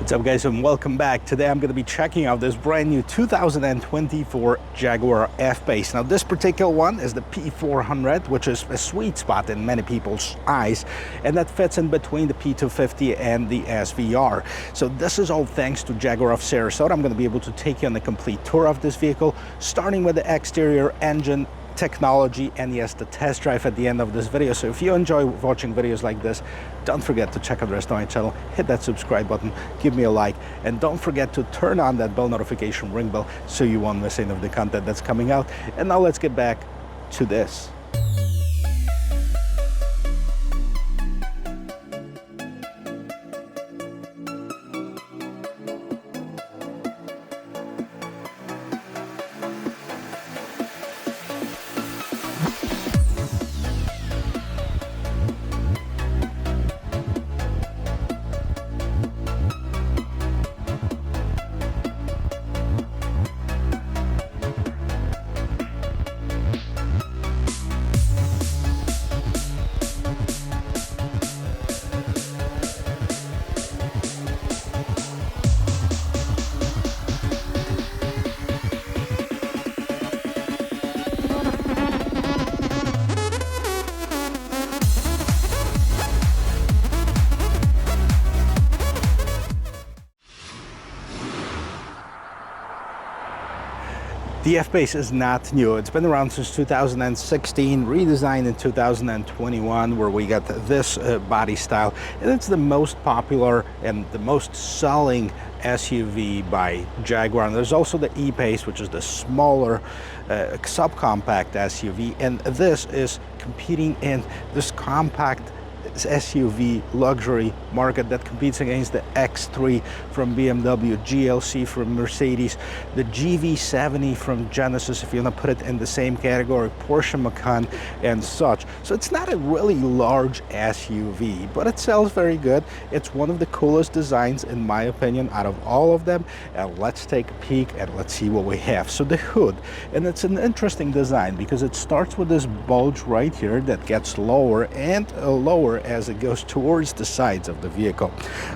What's up, guys, and welcome back. Today I'm going to be checking out this brand new 2024 Jaguar F Pace. Now this particular one is the P400, which is a sweet spot in many people's eyes, and that fits in between the P250 and the SVR. So this is all thanks to Jaguar of Sarasota. I'm going to be able to take you on a complete tour of this vehicle, starting with the exterior, engine, technology, and yes, the test drive at the end of this video. So if you enjoy watching videos like this, don't forget to check out the rest of my channel, hit that subscribe button, give me a like, and don't forget to turn on that bell notification ring bell so you won't miss any of the content that's coming out. And now let's get back to this. The F Pace is not new. It's been around since 2016, redesigned in 2021, where we got this body style, and it's the most popular and the most selling SUV by Jaguar. And there's also the E-Pace, which is the smaller subcompact SUV, and this is competing in this compact SUV luxury market that competes against the X3 from BMW, GLC from Mercedes, the GV70 from Genesis, if you want to put it in the same category, Porsche Macan and such. So it's not a really large SUV, but it sells very good. It's one of the coolest designs, in my opinion, out of all of them. And let's take a peek and let's see what we have. So the hood, and it's an interesting design because it starts with this bulge right here that gets lower and lower as it goes towards the sides of the vehicle.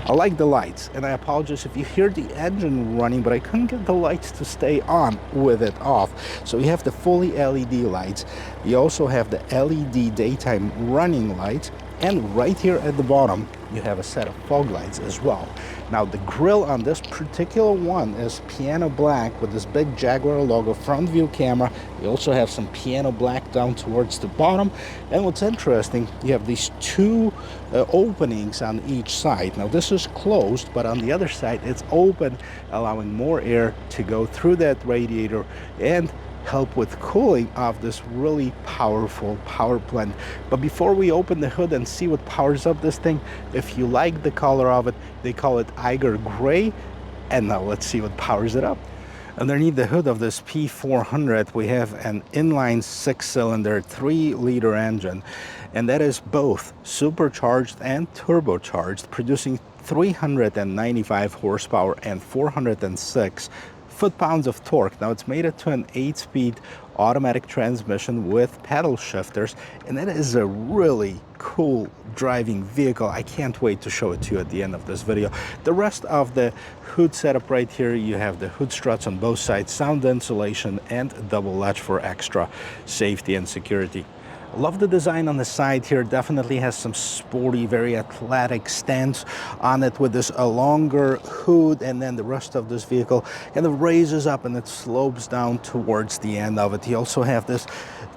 I like the lights, and I apologize if you hear the engine running, but I couldn't get the lights to stay on with it off. So you have the fully LED lights. You also have the LED daytime running lights, and right here at the bottom you have a set of fog lights as well. Now the grille on this particular one is piano black with this big Jaguar logo, front view camera. You also have some piano black down towards the bottom, and what's interesting, you have these two openings on each side. Now this is closed, but on the other side it's open, allowing more air to go through that radiator and help with cooling of this really powerful power plant. But before we open the hood and see what powers up this thing, if you like the color of it, they call it Eiger Grey. And now let's see what powers it up. Underneath the hood of this P400, we have an inline 6-cylinder 3-liter engine, and that is both supercharged and turbocharged, producing 395 horsepower and 406 foot-pounds of torque. Now it's mated to an 8-speed automatic transmission with pedal shifters, and that is a really cool driving vehicle. I can't wait to show it to you at the end of this video. The rest of the hood setup right here, you have the hood struts on both sides, sound insulation, and double latch for extra safety and security. Love the design on the side here. Definitely has some sporty, very athletic stance on it with this longer hood, and then the rest of this vehicle kind of raises up and it slopes down towards the end of it. You also have this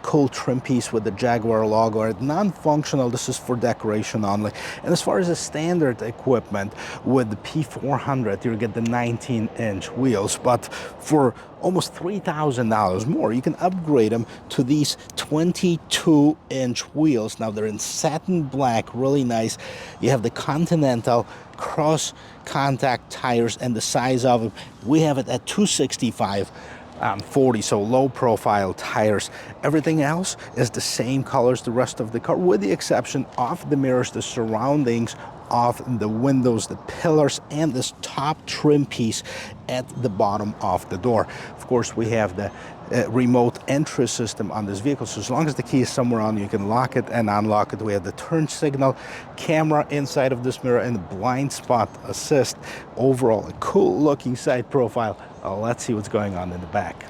cool trim piece with the Jaguar logo. It's non-functional, this is for decoration only. And as far as the standard equipment with the P400, you get the 19-inch wheels, but for almost $3,000 more, you can upgrade them to these 22-inch wheels. Now they're in satin black, really nice. You have the Continental cross contact tires, and the size of them, we have it at 265 40, so low profile tires. Everything else is the same colors the rest of the car, with the exception of the mirrors, the surroundings of the windows, the pillars, and this top trim piece at the bottom of the door. Of course, we have the remote entry system on this vehicle. So as long as the key is somewhere on, you can lock it and unlock it. We have the turn signal, camera inside of this mirror, and blind spot assist. Overall, a cool looking side profile. Let's see what's going on in the back.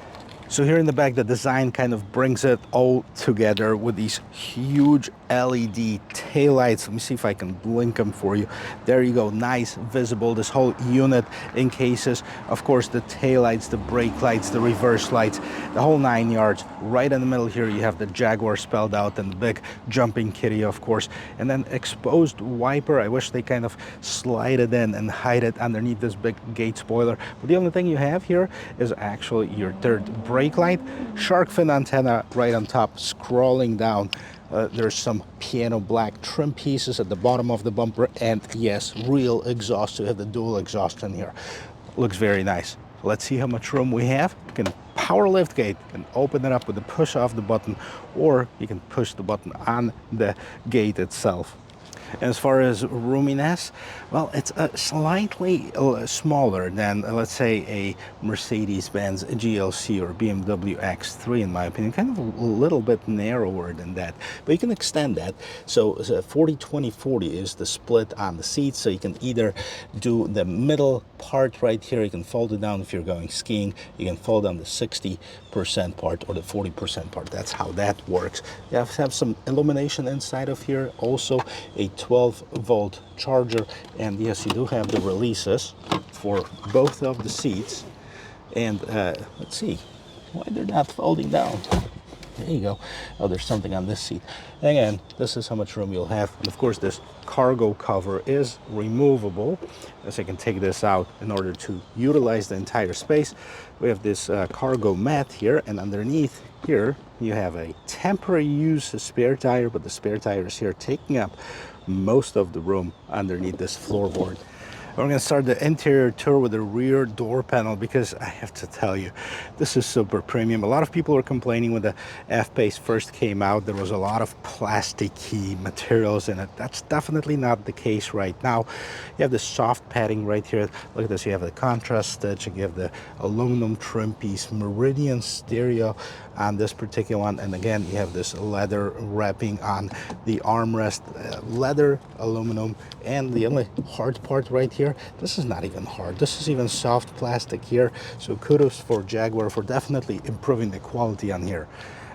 So here in the back, the design kind of brings it all together with these huge LED taillights. Let me see if I can blink them for you. There you go, nice, visible. This whole unit encases, of course, the taillights, the brake lights, the reverse lights, the whole 9 yards. Right in the middle here, you have the Jaguar spelled out and the big jumping kitty, of course. And then exposed wiper. I wish they kind of slide it in and hide it underneath this big gate spoiler. But the only thing you have here is actually your third brake light, shark fin antenna right on top, scrolling down. There's some piano black trim pieces at the bottom of the bumper, and yes, real exhaust. So you have the dual exhaust in here. Looks very nice. Let's see how much room we have. You can power lift gate, you can open it up with the push of the button, or you can push the button on the gate itself. As far as roominess, well, it's slightly smaller than, let's say, a Mercedes-Benz GLC or BMW X3, in my opinion. Kind of a little bit narrower than that, but you can extend that. So 40-20-40 is the split on the seats, so you can either do the middle part right here, you can fold it down if you're going skiing, you can fold down the 60% part or the 40% part. That's how that works. You have some illumination inside of here, also a 12-volt charger, and yes, you do have the releases for both of the seats. And let's see why they're not folding down. There you go. Oh, there's something on this seat. Again, this is how much room you'll have. And of course, this cargo cover is removable, so you can take this out in order to utilize the entire space. We have this cargo mat here, and underneath here you have a temporary use spare tire, but the spare tire is here, taking up most of the room underneath this floorboard. We're going to start the interior tour with the rear door panel, because I have to tell you, this is super premium. A lot of people were complaining when the F Pace first came out, there was a lot of plasticky materials in it. That's definitely not the case right now. You have the soft padding right here. Look at this. You have the contrast stitch, you have the aluminum trim piece, Meridian stereo on this particular one, and again you have this leather wrapping on the armrest, leather, aluminum, and the only hard part right here, this is not even hard, this is even soft plastic here. So kudos for Jaguar for definitely improving the quality on here.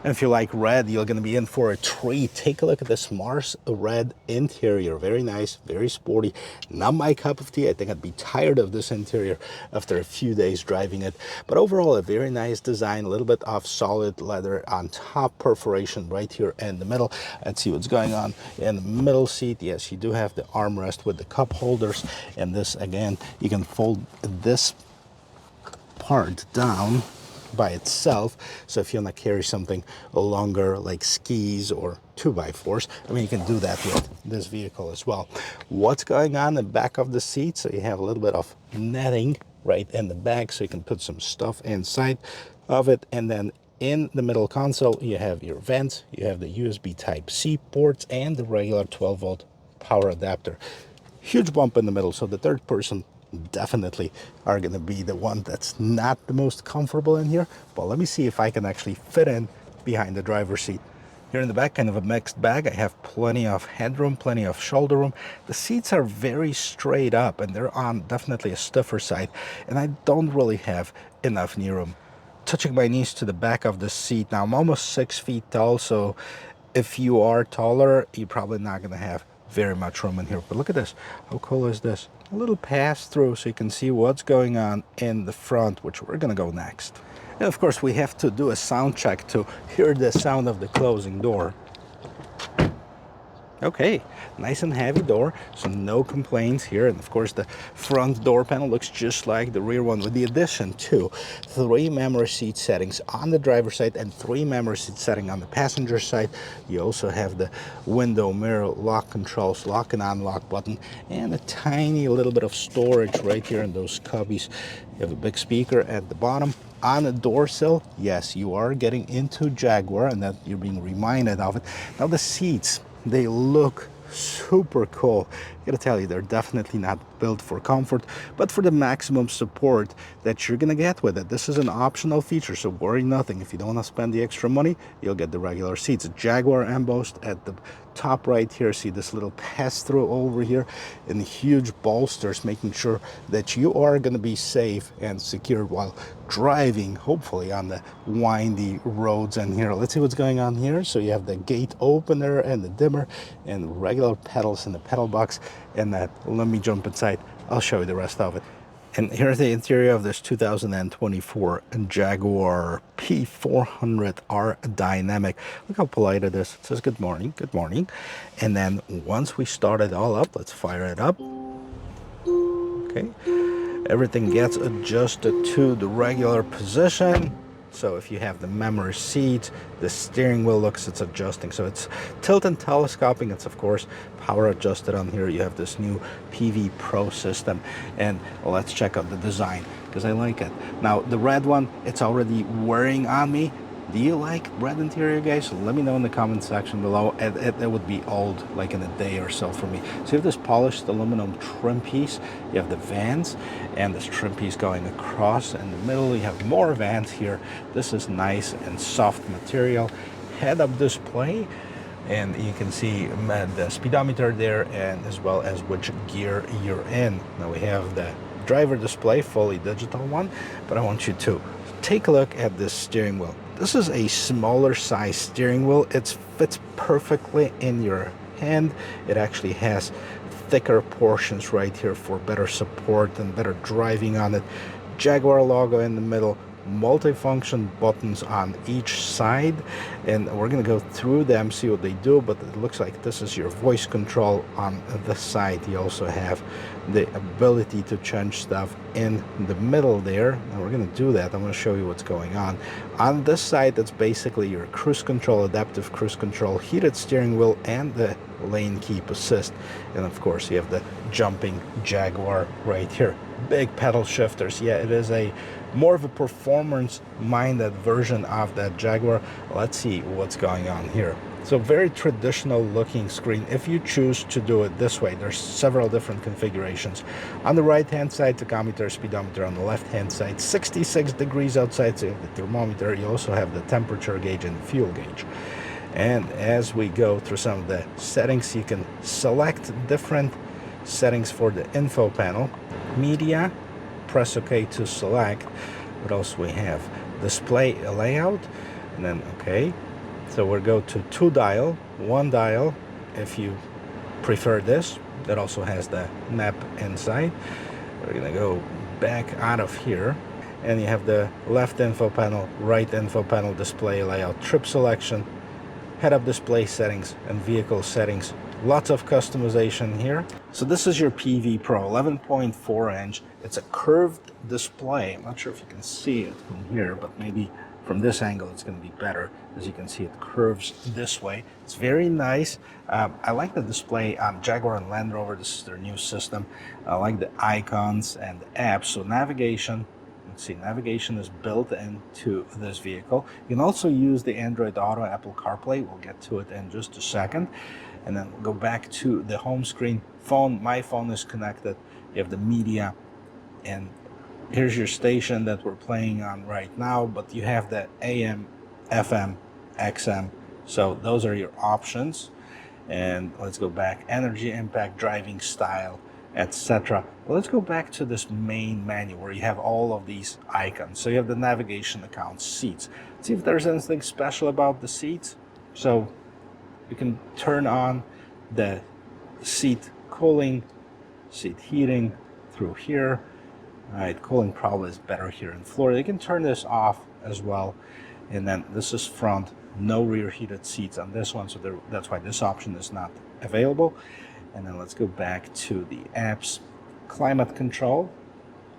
And if you like red, you're going to be in for a treat. Take a look at this Mars red interior. Very nice, very sporty. Not my cup of tea. I think I'd be tired of this interior after a few days driving it. But overall, a very nice design. A little bit of solid leather on top, perforation right here in the middle. Let's see what's going on in the middle seat. Yes, you do have the armrest with the cup holders. And this, again, you can fold this part down by itself, so if you want to carry something longer like skis or 2x4s, I mean, you can do that with this vehicle as well. What's going on in the back of the seat? So you have a little bit of netting right in the back, so you can put some stuff inside of it. And then in the middle console, you have your vents, you have the USB Type-C ports, and the regular 12-volt power adapter. Huge bump in the middle, so the third person definitely are going to be the one that's not the most comfortable in here. But let me see if I can actually fit in behind the driver's seat. Here in the back, kind of a mixed bag. I have plenty of headroom, plenty of shoulder room. The seats are very straight up, and they're on definitely a stiffer side, and I don't really have enough knee room. Touching my knees to the back of the seat. Now, I'm almost 6 feet tall, so if you are taller, you're probably not going to have very much room in here. But look at this. How cool is this? A little pass through so you can see what's going on in the front, which we're going to go next. And of course, we have to do a sound check to hear the sound of the closing door. Okay, nice and heavy door, so no complaints here. And of course, the front door panel looks just like the rear one, with the addition to 3 memory seat settings on the driver's side and 3 memory seat settings on the passenger side. You also have the window mirror lock controls, lock and unlock button, and a tiny little bit of storage right here in those cubbies. You have a big speaker at the bottom. On the door sill, yes, you are getting into Jaguar, and that you're being reminded of it. Now the seats, they look super cool. gotta tell you, they're definitely not built for comfort, but for the maximum support that you're gonna get with it. This is an optional feature, so worry nothing. If you don't want to spend the extra money, you'll get the regular seats. Jaguar embossed at the top right here. See this little pass-through over here, and huge bolsters, making sure that you are going to be safe and secure while driving, hopefully on the windy roads. And here, let's see what's going on here. So you have the gate opener and the dimmer and regular pedals in the pedal box. And that, let me jump inside, I'll show you the rest of it. And here's the interior of this 2024 Jaguar P400R Dynamic. Look how polite it is. It says good morning, good morning. And then once we start it all up, let's fire it up. Okay, everything gets adjusted to the regular position. So if you have the memory seat, the steering wheel looks, it's adjusting. So it's tilt and telescoping. It's of course power adjusted on here. You have this new PV Pro system. And let's check out the design because I like it. Now the red one, it's already wearing on me. Do you like red interior, guys? Let me know in the comment section below. It would be old, like in a day or so for me. So you have this polished aluminum trim piece. You have the vans and this trim piece going across. In the middle, you have more vans here. This is nice and soft material. Head-up display. And you can see the speedometer there, and as well as which gear you're in. Now we have the driver display, fully digital one. But I want you to take a look at this steering wheel. This is a smaller size steering wheel. It fits perfectly in your hand. It actually has thicker portions right here for better support and better driving on it. Jaguar logo in the middle, multifunction buttons on each side, and we're going to go through them, see what they do. But it looks like this is your voice control on the side. You also have the ability to change stuff in the middle there, and we're going to do that. I'm going to show you what's going on this side. That's basically your cruise control, adaptive cruise control, heated steering wheel, and the lane keep assist. And of course you have the jumping Jaguar right here. Big pedal shifters. Yeah, it is a more of a performance minded version of that Jaguar. Let's see what's going on here. So very traditional looking screen. If you choose to do it this way, there's several different configurations. On the right hand side, tachometer, speedometer. On the left hand side, 66 degrees outside, so you have the thermometer. You also have the temperature gauge and fuel gauge. And as we go through some of the settings, you can select different settings for the info panel. Media, press OK to select. What else we have? Display layout, and then OK. So we'll go to 2 dial, 1 dial if you prefer this. That also has the map inside. We're gonna go back out of here, and you have the left info panel, right info panel, display layout, trip selection, head-up display settings, and vehicle settings. Lots of customization here. So this is your PV Pro, 11.4 inch. It's a curved display. I'm not sure if you can see it from here, but maybe from this angle it's going to be better. As you can see, it curves this way. It's very nice. I like the display on Jaguar and Land Rover. This is their new system. I like the icons and the apps. So navigation, let's see, navigation is built into this vehicle. You can also use the Android Auto, Apple CarPlay. We'll get to it in just a second. And then go back to the home screen. Phone, my phone is connected. You have the media, and here's your station that we're playing on right now, but you have the AM, FM, XM. So those are your options. And let's go back. Energy, impact, driving style, etc. Well, let's go back to this main menu where you have all of these icons. So you have the navigation, accounts, seats. Let's see if there's anything special about the seats. So you can turn on the seat cooling, seat heating through here. All right, cooling probably is better here in Florida. You can turn this off as well. And then this is front, no rear heated seats on this one. So that's why this option is not available. And then let's go back to the apps. Climate control.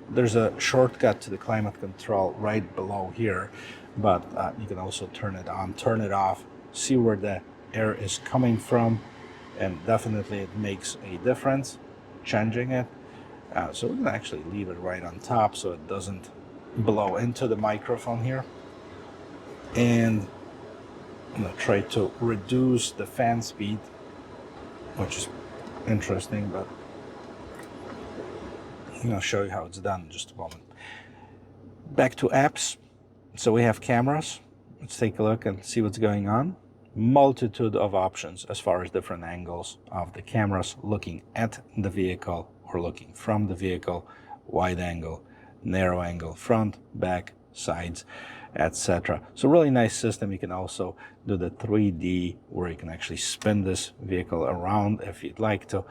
There's a shortcut to the climate control right below here, but you can also turn it on, turn it off, see where the air is coming from, and definitely it makes a difference changing it. So we're gonna actually leave it right on top so it doesn't blow into the microphone here. And I'm gonna try to reduce the fan speed, which is interesting, but I'm going to show you how it's done in just a moment. Back to apps. So we have cameras. Let's take a look and see what's going on. Multitude of options as far as different angles of the cameras, looking at the vehicle or looking from the vehicle, wide angle, narrow angle, front, back, sides, etc. So really nice system. You can also do the 3D where you can actually spin this vehicle around if you'd like to.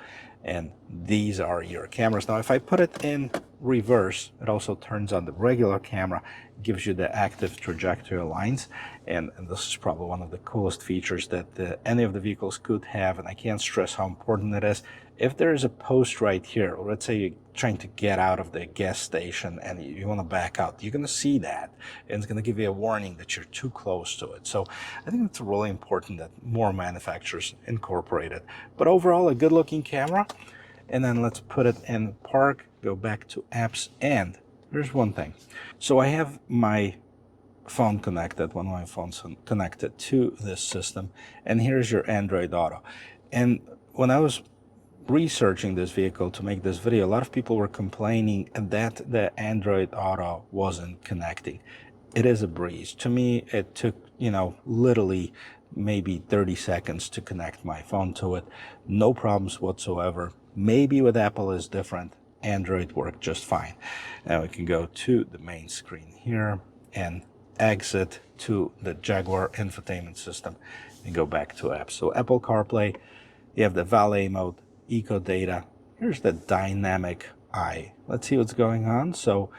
And these are your cameras. Now, if I put it in reverse, it also turns on the regular camera, gives you the active trajectory lines. And this is probably one of the coolest features that any of the vehicles could have. And I can't stress how important it is. If there is a post right here, or let's say you're trying to get out of the gas station and you want to back out, you're going to see that. And it's going to give you a warning that you're too close to it. So I think it's really important that more manufacturers incorporate it. But overall, a good looking camera. And then let's put it in park, go back to apps. And there's one thing. So I have my phone connected, one of my phones connected to this system. And here's your Android Auto. And when I was researching this vehicle to make this video, a lot of people were complaining that the Android Auto wasn't connecting. It is a breeze. To me, it took, literally maybe 30 seconds to connect my phone to it. No problems whatsoever. Maybe with Apple is different. Android worked just fine. Now we can go to the main screen here and exit to the Jaguar infotainment system and go back to apps. So Apple CarPlay, you have the valet mode, eco data. Here's the dynamic eye. Let's see what's going on. So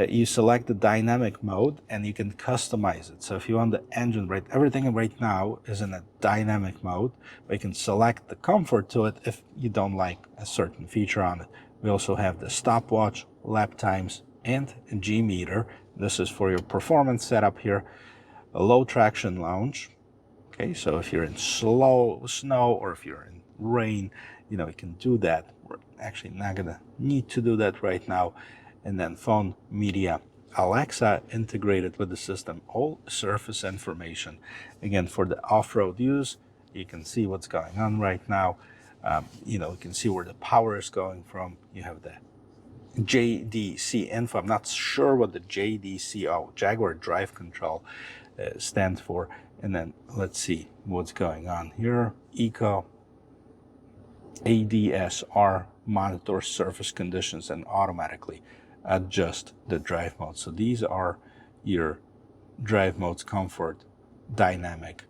you select the dynamic mode and you can customize it. So if you want the engine, right, everything right now is in a dynamic mode, but you can select the comfort to it if you don't like a certain feature on it. We also have the stopwatch, lap times, and G meter. This is for your performance setup here. A low traction lounge. Okay, so if you're in snow or if you're in rain, you can do that. We're actually not gonna need to do that right now. And then phone, media, Alexa integrated with the system, all surface information. Again, for the off-road use, you can see what's going on right now. You can see where the power is going from. You have the JDC info. I'm not sure what the JDC, Jaguar Drive Control, stands for. And then let's see what's going on here. Eco, ADSR, monitor surface conditions and automatically adjust the drive mode. So these are your drive modes: comfort, dynamic,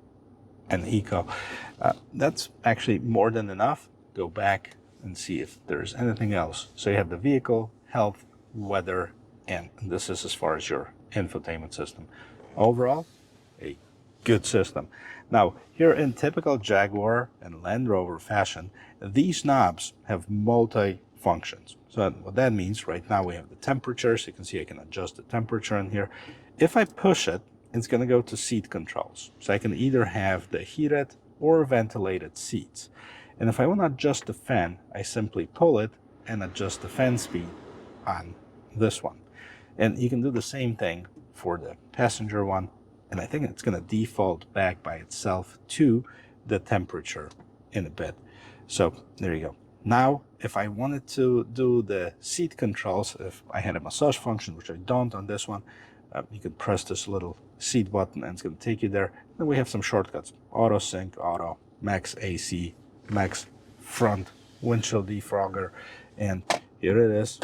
and eco. That's actually more than enough. Go back and see if there's anything else. So you have the vehicle, health, weather, and this is as far as your infotainment system. Overall, a good system. Now, here in typical Jaguar and Land Rover fashion, these knobs have multi-functions. So what that means, right now we have the temperature, so you can see I can adjust the temperature in here. If I push it, it's going to go to seat controls. So I can either have the heated or ventilated seats. And if I want to adjust the fan, I simply pull it and adjust the fan speed on this one. And you can do the same thing for the passenger one. And I think it's going to default back by itself to the temperature in a bit. So there you go. Now, if I wanted to do the seat controls, if I had a massage function, which I don't on this one, you can press this little seat button and it's going to take you there. Then we have some shortcuts: auto sync, auto, max AC, max front windshield defogger, and here it is.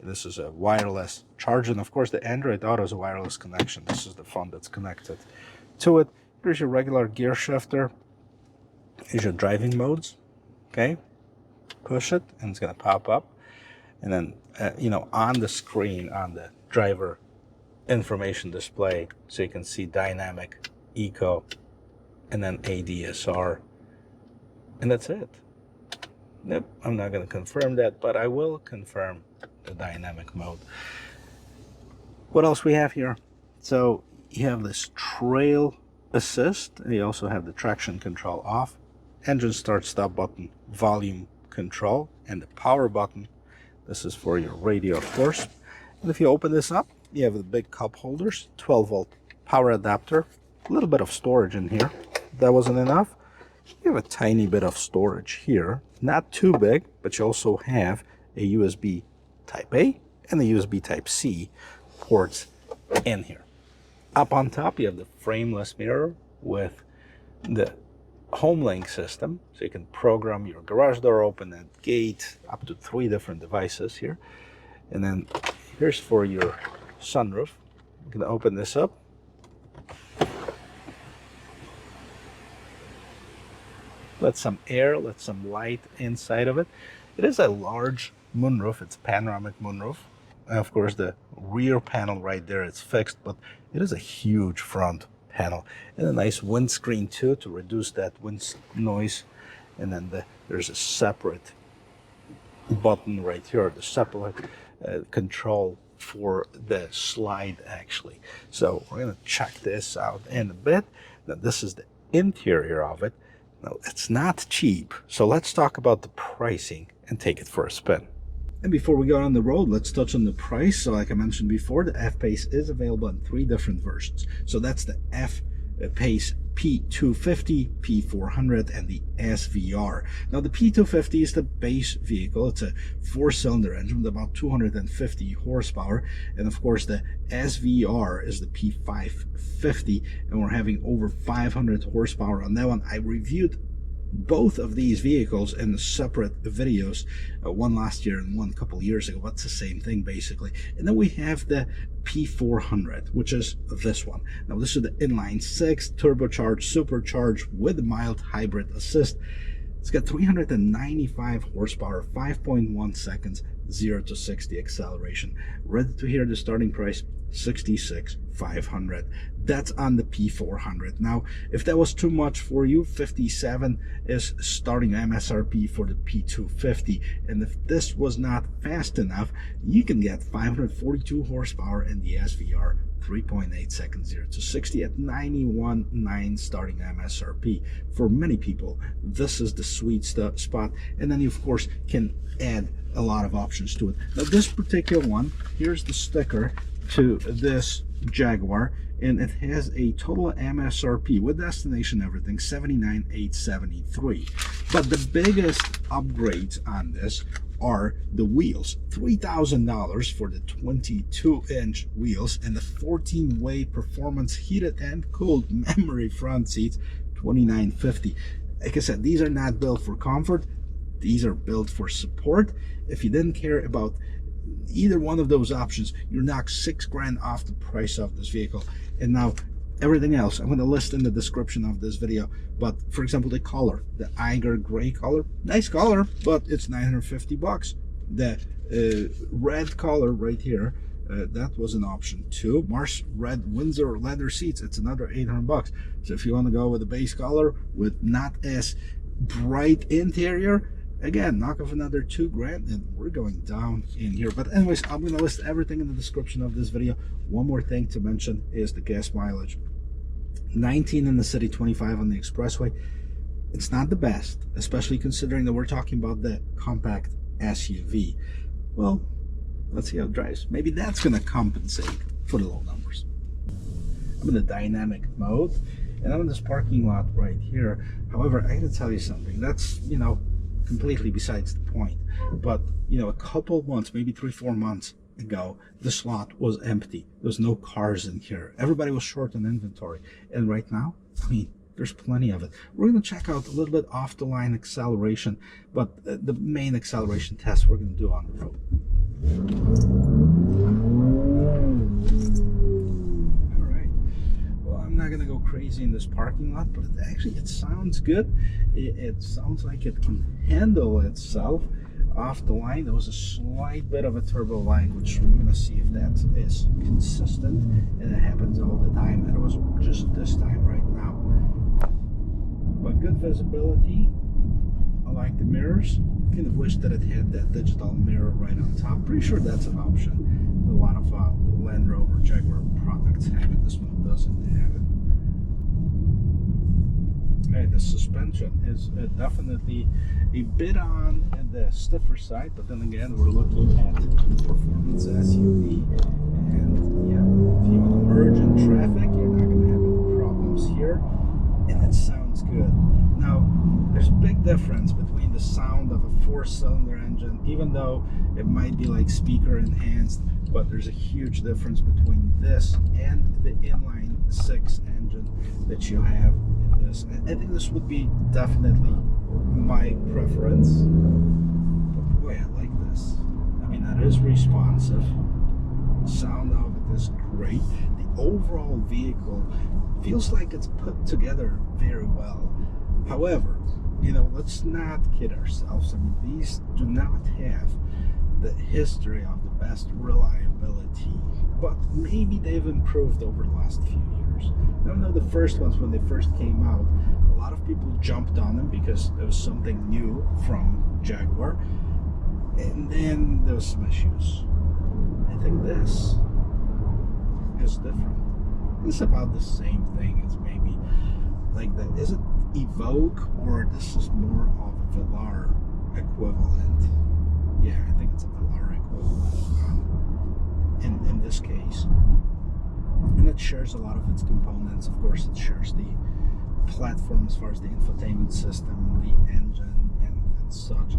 This is a wireless charge, and of course the Android Auto is a wireless connection. This is the phone that's connected to it. Here's your regular gear shifter. Here's your driving modes. Okay, push it and it's going to pop up, and then on the screen, on the driver information display, so you can see dynamic, eco, and then ADSR, and that's it. Nope, I'm not going to confirm that, but I will confirm the dynamic mode. What else we have here? So you have this trail assist, and you also have the traction control off, engine start stop button, volume control, and the power button. This is for your radio, of course. And if you open this up, you have the big cup holders, 12-volt power adapter, a little bit of storage in here. If that wasn't enough, you have a tiny bit of storage here. Not too big, but you also have a USB Type A and the USB Type C ports in here. Up on top, you have the frameless mirror with the home link system, so you can program your garage door open and gate, up to 3 different devices here. And then here's for your sunroof. You can open this up. Let some air, let some light inside of it. It is a large moonroof. It's a panoramic moonroof. And of course, the rear panel right there is fixed, but it is a huge front panel. And a nice windscreen too, to reduce that wind noise. And then there's a separate button right here, the separate control for the slide actually. So we're gonna check this out in a bit. Now this is the interior of it. Now it's not cheap, so let's talk about the pricing and take it for a spin. And before we go on the road, let's touch on the price. So like I mentioned before, the F Pace is available in 3 different versions. So that's the F Pace P250, P400, and the SVR. Now the P250 is the base vehicle. It's a 4-cylinder engine with about 250 horsepower. And of course the SVR is the P550, and we're having over 500 horsepower on that one. I reviewed both of these vehicles in separate videos, one last year and one a couple years ago. That's the same thing basically. And then we have the P400, which is this one. Now this is the inline 6 turbocharged, supercharged with mild hybrid assist. It's got 395 horsepower, 5.1 seconds, 0 to 60 acceleration. Ready to hear the starting price? $66,500. That's on the P400. Now, if that was too much for you, $57 is starting MSRP for the P250. And if this was not fast enough, you can get 542 horsepower in the SVR, 3.8 seconds 0 to 60 at $91,900 starting MSRP. For many people, this is the sweet spot. And then you, of course, can add a lot of options to it. Now, this particular one, here's the sticker to this Jaguar, and it has a total MSRP with destination everything $79,873. But the biggest upgrades on this are the wheels. $3,000 for the 22-inch wheels and the 14-way performance heated and cooled memory front seats, $2,950. Like I said, these are not built for comfort. These are built for support. If you didn't care about either one of those options, you knock $6,000 off the price of this vehicle. And now everything else I'm going to list in the description of this video. But for example, the color, the Eiger Grey color, nice color, but it's $950. The red color right here, that was an option too. Mars red Windsor leather seats, it's another $800. So if you want to go with a base color with not as bright interior, again, knock off another $2,000 and we're going down in here. But anyways, I'm going to list everything in the description of this video. One more thing to mention is the gas mileage. 19 in the city, 25 on the expressway. It's not the best, especially considering that we're talking about the compact SUV. Well, let's see how it drives. Maybe that's going to compensate for the low numbers. I'm in the dynamic mode and I'm in this parking lot right here. However, I gotta tell you something. That's, completely besides the point. But a couple months, maybe 3-4 months ago, this lot was empty. There was no cars in here. Everybody was short on inventory. And right now, there's plenty of it. We're going to check out a little bit off the line acceleration, but the main acceleration test we're going to do on the road. All right. Well, I'm not going to go crazy in this parking lot, but it sounds good. It sounds like it can handle itself off the line. There was a slight bit of a turbo lag, which we're going to see if that is consistent, and it happens all the time, and it was just this time right now. But good visibility. I like the mirrors. Kind of wish that it had that digital mirror right on top. Pretty sure that's an option. A lot of Land Rover, Jaguar products have it. This one doesn't have it. Hey, the suspension is definitely a bit on the stiffer side, but then again, we're looking at performance SUV, and yeah, if you want to merge in traffic, you're not going to have any problems here, and it sounds good. Now, there's a big difference between the sound of a 4-cylinder engine, even though it might be like speaker enhanced, but there's a huge difference between this and the inline 6 engine that you have in this. I think this would be definitely my preference. But boy, I like this. I mean, that is responsive. Sound of it is great. The overall vehicle feels like it's put together very well. However, you know, let's not kid ourselves. I mean, these do not have the history of the best reliability, but maybe they've improved over the last few years. I know the first ones, when they first came out, a lot of people jumped on them because it was something new from Jaguar, and then there was some issues. I think this is different. It's about the same thing as maybe like that. Is it Evoque, or this is more of a Velar equivalent? Yeah, I think it's a Velar equivalent in this case. And it shares a lot of its components. Of course, it shares the platform as far as the infotainment system, the engine, and such.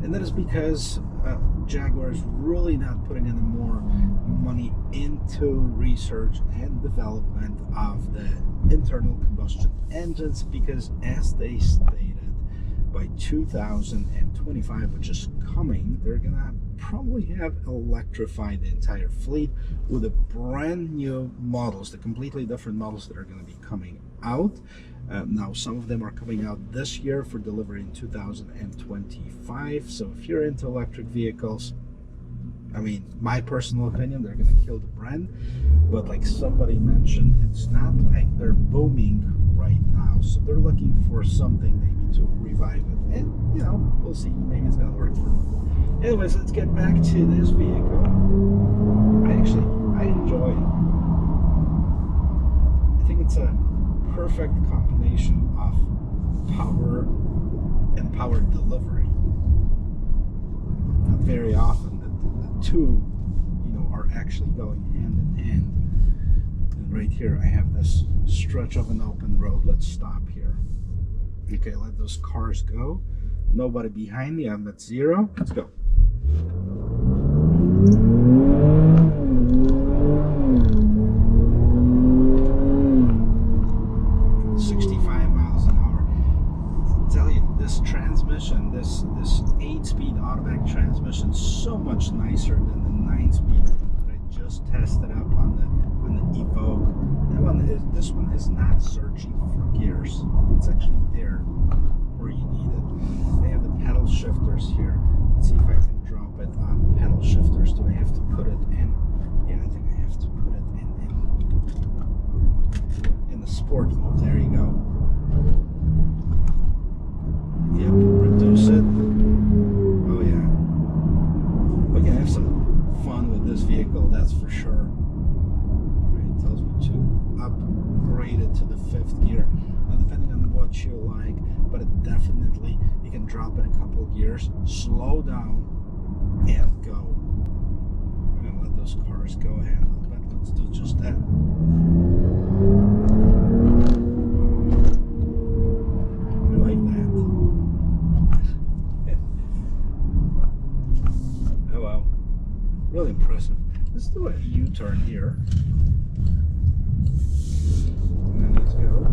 And that is because Jaguar is really not putting any more money into research and development of the internal combustion engines, because as they stated, by 2025, which is coming, they're gonna probably have electrified the entire fleet with a brand new models, the completely different models that are going to be coming out. Now, some of them are coming out this year for delivery in 2025. So if you're into electric vehicles, I mean, my personal opinion, they're going to kill the brand. But like somebody mentioned, it's not like they're booming right now. So they're looking for something maybe to revive it. And, you know, we'll see. Maybe it's going to work for them. Anyways, let's get back to this vehicle. I enjoy it. I think it's a perfect combination of power and power delivery. Not very often the two, you know, are actually going hand in hand. And right here I have this stretch of an open road. Let's stop here. Okay, let those cars go. Nobody behind me. I'm at 0. Let's go. 65 miles an hour. I tell you, this transmission, this 8-speed automatic transmission, is so much nicer than the 9-speed that I just tested up on the Evoque. This one is not searching for gears. It's actually there where you need it. They have the pedal shifters here. Let's see if I can drop it on the pedal shifters. Do I have to put it in? Yeah, I think I have to put it in the sport mode. There you go. Yep, reduce it. Oh yeah. We can have some fun with this vehicle, that's for sure. It tells me to upgrade it to the 5th gear. Now, depending on what you like, but it definitely, you can drop it a couple of gears, slow down, and go. I'm gonna let those cars go ahead a little bit. Let's do just that. I like that. Oh wow, really impressive. Let's do a U-turn here. Let's go.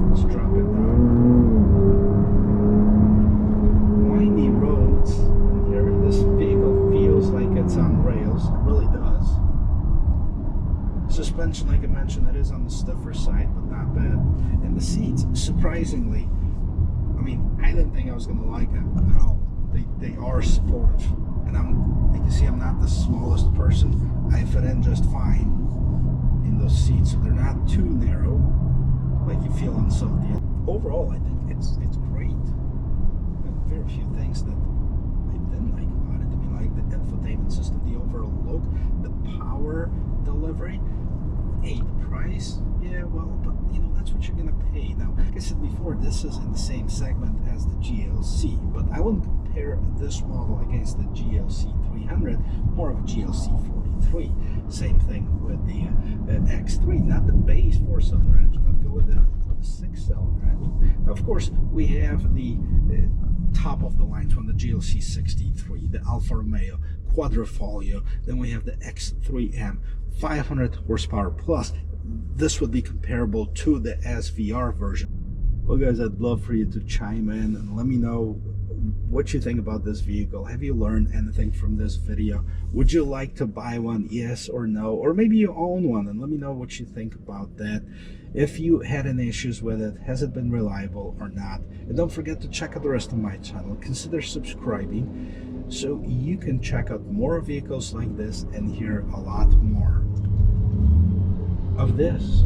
Let's drop it down. Windy roads in here. This vehicle feels like it's on rails. It really does. Suspension, like I mentioned, it is on the stiffer side, but not bad. And the seats, surprisingly, I mean, I didn't think I was going to like them at all. They are supportive. And you can see I'm not the smallest person. I fit in just fine in those seats, so they're not too narrow like you feel on some of the other. Overall, I think it's great. There are very few things that I didn't like about it. I mean, like the infotainment system, the overall look, the power delivery. Hey, the price, yeah, well, but you know, that's what you're gonna pay. Now, like I said before, this is in the same segment as the GLC, but I wouldn't compare this model against the GLC 300, more of a GLC 43. Same thing with the X3, not the base 4-cylinder engine. I'd go with the with a 6-cylinder engine. Now, of course, we have the top of the lines one, the GLC 63, the Alfa Romeo Quadrifoglio. Then we have the X3M, 500 horsepower plus. This would be comparable to the SVR version. Well, guys, I'd love for you to chime in and let me know what you think about this vehicle. Have you learned anything from this video? Would you like to buy one, yes or no? Or maybe you own one, and let me know what you think about that. If you had any issues with it, has it been reliable or not? And don't forget to check out the rest of my channel. Consider subscribing so you can check out more vehicles like this and hear a lot more of this.